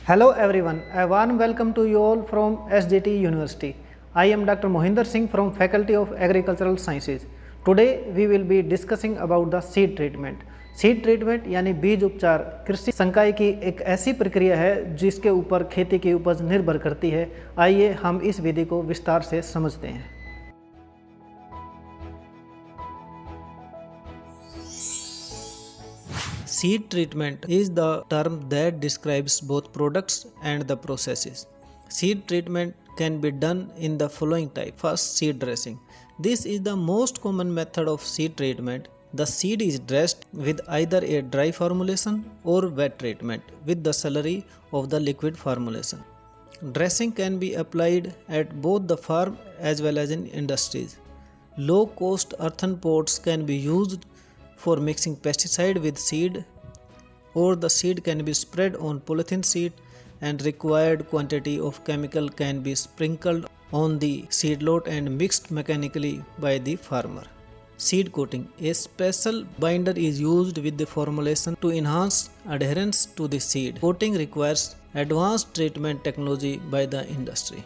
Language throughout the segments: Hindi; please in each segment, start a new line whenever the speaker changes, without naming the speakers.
Hello everyone, a warm welcome to you all from SJT University. I am Dr. Mohinder Singh from Faculty of Agricultural Sciences. Today we will be discussing about the seed treatment. Seed treatment यानी बीज उपचार कृषि संकाय की एक ऐसी प्रक्रिया है जिसके ऊपर खेती की उपज निर्भर करती है। आइए हम इस विधि को विस्तार से समझते हैं। Seed treatment is the term that describes both products and the processes. Seed treatment can be done in the following type. First, seed dressing. This is the most common method of seed treatment. The seed is dressed with either a dry formulation or wet treatment with the slurry of the liquid formulation. Dressing can be applied at both the farm as well as in industries. Low-cost earthen pots can be used for mixing pesticide with seed, or the seed can be spread on polythene sheet and required quantity of chemical can be sprinkled on the seed lot and mixed mechanically by the farmer. Seed coating. A special binder is used with the formulation to enhance adherence to the seed. Coating requires advanced treatment technology by the industry.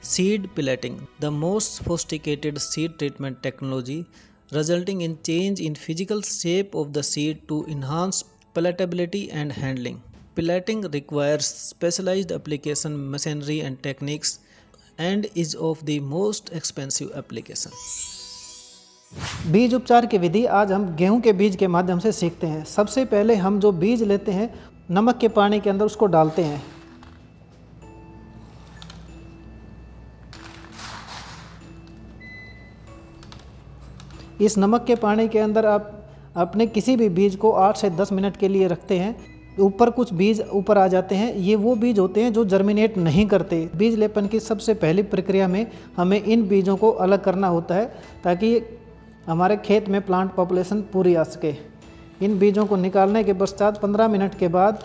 Seed pelleting. The most sophisticated seed treatment technology resulting in change in physical shape of the seed to enhance palatability and handling. Pelleting requires specialized application machinery and techniques and is of the most expensive application. बीज उपचार की विधि आज हम गेहूं के बीज के माध्यम से सीखते हैं। सबसे पहले हम जो बीज लेते हैं नमक के पानी के अंदर उसको डालते हैं। इस नमक के पानी के अंदर आप अपने किसी भी बीज को 8 से 10 मिनट के लिए रखते हैं। ऊपर कुछ बीज ऊपर आ जाते हैं, ये वो बीज होते हैं जो जर्मिनेट नहीं करते। बीज लेपन की सबसे पहली प्रक्रिया में हमें इन बीजों को अलग करना होता है ताकि हमारे खेत में प्लांट पॉपुलेशन पूरी आ सके। इन बीजों को निकालने के पश्चात 15 मिनट के बाद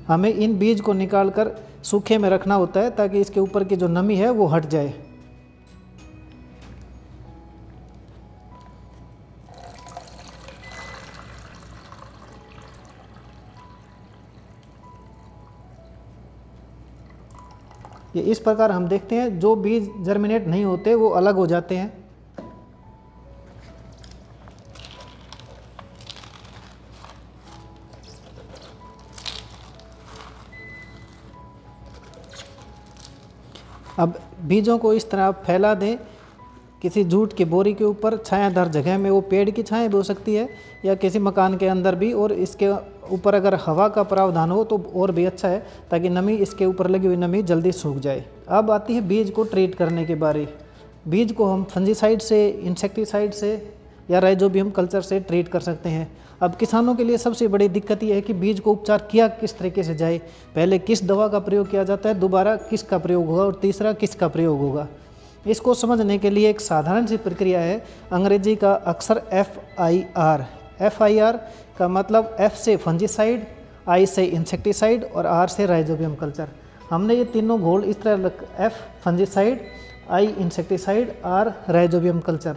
हमें इन बीज को निकाल कर सूखे में रखना होता है ताकि इसके ऊपर की जो नमी है वो हट जाए। ये इस प्रकार हम देखते हैं जो बीज जर्मिनेट नहीं होते वो अलग हो जाते हैं। अब बीजों को इस तरह आप फैला दें किसी जूट की बोरी के ऊपर, छायादार जगह में। वो पेड़ की छाया भी हो सकती है या किसी मकान के अंदर भी, और इसके ऊपर अगर हवा का प्रावधान हो तो और भी अच्छा है ताकि नमी, इसके ऊपर लगी हुई नमी जल्दी सूख जाए। अब आती है बीज को ट्रीट करने की बारी। बीज को हम फंजीसाइड से, इंसेक्टिसाइड से या राइजोबियम कल्चर से ट्रीट कर सकते हैं। अब किसानों के लिए सबसे बड़ी दिक्कत यह है कि बीज को उपचार किया किस तरीके से जाए। पहले किस दवा का प्रयोग किया जाता है, दोबारा किसका प्रयोग होगा और तीसरा किसका प्रयोग होगा। इसको समझने के लिए एक साधारण सी प्रक्रिया है। अंग्रेजी का अक्षर FIR। FIR का मतलब F से फंजीसाइड, I से इंसेक्टिसाइड और R से राइजोबियम कल्चर। हमने ये तीनों घोल इस तरह F fungicide, I insecticide, R rhizobium culture.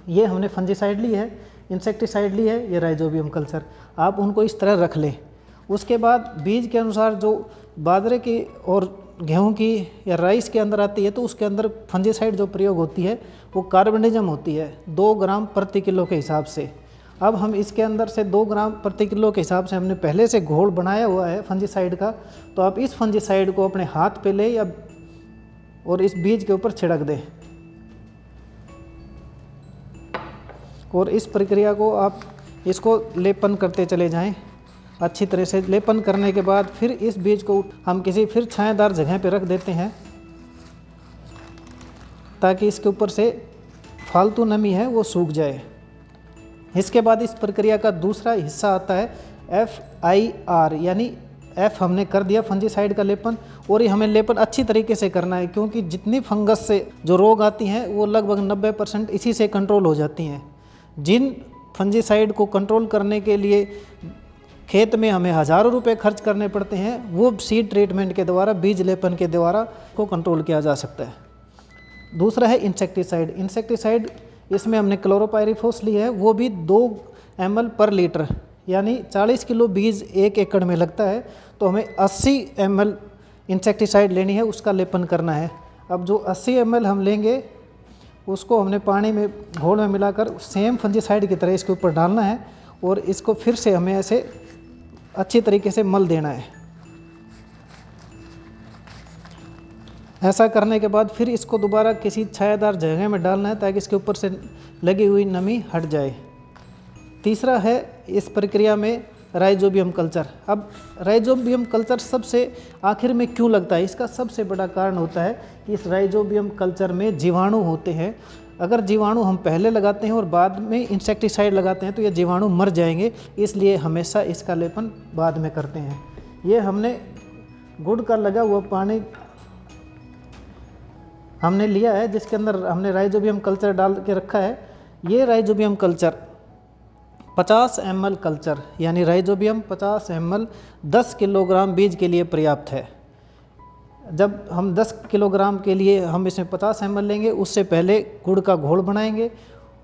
ये हमने फंजीसाइड ली है, इंसेक्टिसाइड ली है, ये राइजोबियम कल्चर। आप उनको इस तरह रख लें। उसके बाद बीज के अनुसार जो बाजरे की और गेहूं की या राइस के अंदर आती है तो उसके अंदर फंजीसाइड जो प्रयोग होती है वो कार्बनिज्म होती है 2 ग्राम प्रति किलो के हिसाब से। अब हम इसके अंदर से 2 ग्राम प्रति किलो के हिसाब से हमने पहले से घोल बनाया हुआ है फंजीसाइड का, तो आप इस फंजीसाइड को अपने हाथ पे ले या और इस बीज के ऊपर छिड़क दें। और इस प्रक्रिया को आप इसको लेपन करते चले जाएं। अच्छी तरह से लेपन करने के बाद फिर इस बीज को हम किसी फिर छायादार जगह पर रख देते हैं ताकि इसके ऊपर से फालतू नमी है वो सूख जाए। इसके बाद इस प्रक्रिया का दूसरा हिस्सा आता है FIR, यानी F हमने कर दिया फंजीसाइड का लेपन, और ये हमें लेपन अच्छी तरीके से करना है क्योंकि जितनी फंगस से जो रोग आती हैं वो लगभग 90% इसी से कंट्रोल हो जाती हैं। जिन फंजीसाइड को कंट्रोल करने के लिए खेत में हमें हज़ारों रुपए खर्च करने पड़ते हैं, वो सीड ट्रीटमेंट के द्वारा, बीज लेपन के द्वारा को कंट्रोल किया जा सकता है। दूसरा है इंसेक्टिसाइड। इंसेक्टिसाइड इसमें हमने क्लोरोपाइरीफोस ली है, वो भी 2 ml पर लीटर यानी 40 किलो बीज 1 एकड़ में लगता है, तो हमें 80 ml इंसेक्टिसाइड लेनी है, उसका लेपन करना है। अब जो 80 ml हम लेंगे उसको हमने पानी में घोल में मिलाकर सेम फंजीसाइड की तरह इसके ऊपर डालना है और इसको फिर से हमें ऐसे अच्छी तरीके से मल देना है। ऐसा करने के बाद फिर इसको दोबारा किसी छायादार जगह में डालना है ताकि इसके ऊपर से लगी हुई नमी हट जाए। तीसरा है इस प्रक्रिया में राइजोबियम कल्चर। अब राइजोबियम कल्चर सबसे आखिर में क्यों लगता है, इसका सबसे बड़ा कारण होता है कि इस राइजोबियम कल्चर में जीवाणु होते हैं। अगर जीवाणु हम पहले लगाते हैं और बाद में इंसेक्टिसाइड लगाते हैं तो ये जीवाणु मर जाएंगे, इसलिए हमेशा इसका लेपन बाद में करते हैं। ये हमने गुड़ का लगा हुआ पानी हमने लिया है जिसके अंदर हमने राइजोबियम कल्चर डाल के रखा है। ये राइजोबियम कल्चर 50 ml कल्चर यानी राइजोबियम 50 ml 10 किलोग्राम बीज के लिए पर्याप्त है। जब हम 10 किलोग्राम के लिए हम इसमें 50 ml लेंगे, उससे पहले गुड़ का घोल बनाएंगे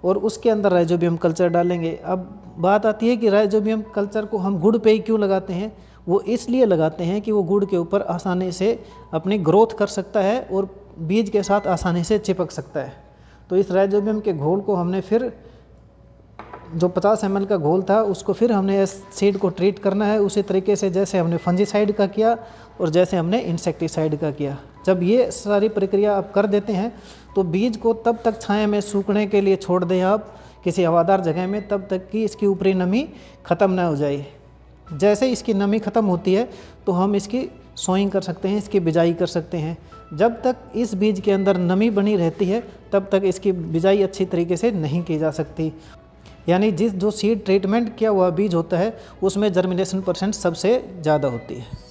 और उसके अंदर राइजोबियम कल्चर डालेंगे। अब बात आती है कि राइजोबियम कल्चर को हम गुड़ पे ही क्यों लगाते हैं। वो इसलिए लगाते हैं कि वो गुड़ के ऊपर आसानी से अपनी ग्रोथ कर सकता है और बीज के साथ आसानी से चिपक सकता है। तो इस राइजोबियम के घोल को हमने फिर जो 50 ml का घोल था उसको फिर हमने इस सीड को ट्रीट करना है उसी तरीके से जैसे हमने फंजीसाइड का किया और जैसे हमने इंसेक्टिसाइड का किया। जब ये सारी प्रक्रिया आप कर देते हैं तो बीज को तब तक छाया में सूखने के लिए छोड़ दें आप किसी हवादार जगह में, तब तक कि इसकी ऊपरी नमी ख़त्म ना हो जाए। जैसे इसकी नमी ख़त्म होती है तो हम इसकी सोइंग कर सकते हैं, इसकी बिजाई कर सकते हैं। जब तक इस बीज के अंदर नमी बनी रहती है तब तक इसकी बिजाई अच्छी तरीके से नहीं की जा सकती। यानी जो सीड ट्रीटमेंट किया हुआ बीज होता है उसमें जर्मिनेशन % सबसे ज़्यादा होती है।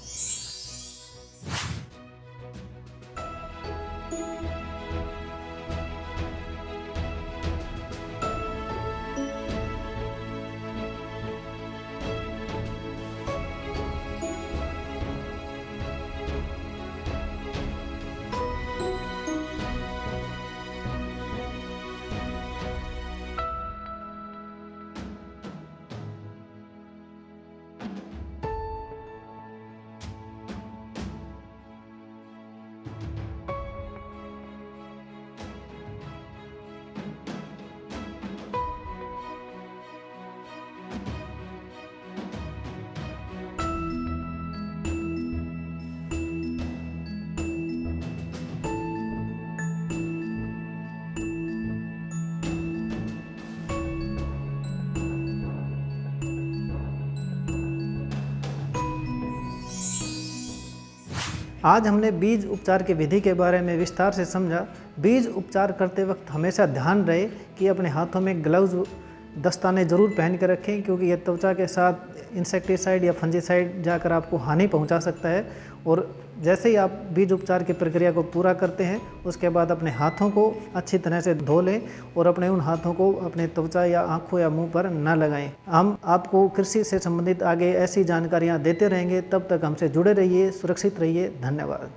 आज हमने बीज उपचार की विधि के बारे में विस्तार से समझा। बीज उपचार करते वक्त हमेशा ध्यान रहे कि अपने हाथों में ग्लव्स दस्ताने ज़रूर पहन कर रखें, क्योंकि यह त्वचा के साथ इंसेक्टिसाइड या फंजीसाइड जाकर आपको हानि पहुंचा सकता है। और जैसे ही आप बीज उपचार की प्रक्रिया को पूरा करते हैं उसके बाद अपने हाथों को अच्छी तरह से धो लें और अपने उन हाथों को अपने त्वचा या आँखों या मुंह पर न लगाएं। हम आपको कृषि से संबंधित आगे ऐसी जानकारियाँ देते रहेंगे, तब तक हमसे जुड़े रहिए, सुरक्षित रहिए। धन्यवाद।